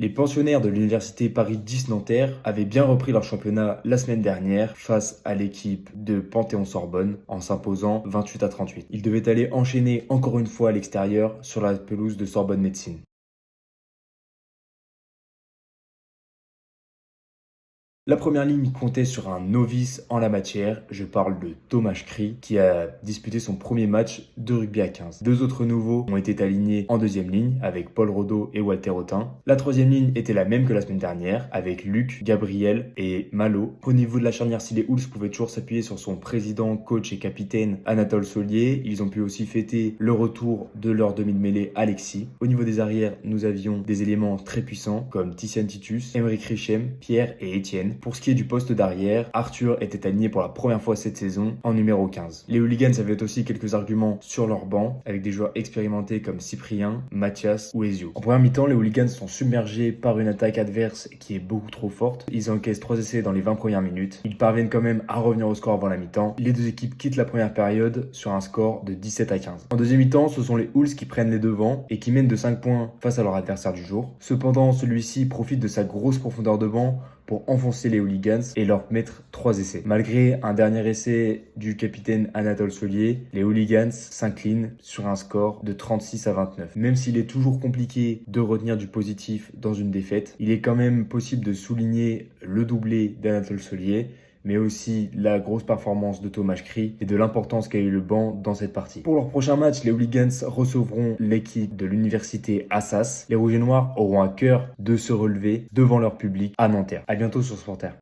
Les pensionnaires de l'université Paris 10 Nanterre avaient bien repris leur championnat la semaine dernière face à l'équipe de Panthéon-Sorbonne en s'imposant 28-38. Ils devaient aller enchaîner encore une fois à l'extérieur sur la pelouse de Sorbonne Médecine. La première ligne comptait sur un novice en la matière, je parle de Thomas Cry, qui a disputé son premier match de rugby à 15. Deux autres nouveaux ont été alignés en deuxième ligne, avec Paul Rodeau et Walter Autin. La troisième ligne était la même que la semaine dernière, avec Luc, Gabriel et Malo. Au niveau de la charnière, si les Houls pouvaient toujours s'appuyer sur son président, coach et capitaine Anatole Solier, ils ont pu aussi fêter le retour de leur demi de mêlée Alexis. Au niveau des arrières, nous avions des éléments très puissants, comme Tizian Titus, Emeric Richem, Pierre et Étienne. Pour ce qui est du poste d'arrière, Arthur était aligné pour la première fois cette saison en numéro 15. Les Hooligans avaient aussi quelques arguments sur leur banc, avec des joueurs expérimentés comme Cyprien, Mathias ou Ezio. En première mi-temps, les Hooligans sont submergés par une attaque adverse qui est beaucoup trop forte. Ils encaissent 3 essais dans les 20 premières minutes. Ils parviennent quand même à revenir au score avant la mi-temps. Les deux équipes quittent la première période sur un score de 17-15. En deuxième mi-temps, ce sont les Hools qui prennent les devants et qui mènent de 5 points face à leur adversaire du jour. Cependant, celui-ci profite de sa grosse profondeur de banc pour enfoncer les Hooligans et leur mettre 3 essais. Malgré un dernier essai du capitaine Anatole Solier, les Hooligans s'inclinent sur un score de 36-29. Même s'il est toujours compliqué de retenir du positif dans une défaite, il est quand même possible de souligner le doublé d'Anatole Solier, mais aussi la grosse performance de Thomas Cry et de l'importance qu'a eu le banc dans cette partie. Pour leur prochain match, les Hooligans recevront l'équipe de l'université Assas. Les Rouges et Noirs auront à cœur de se relever devant leur public à Nanterre. À bientôt sur Sporter.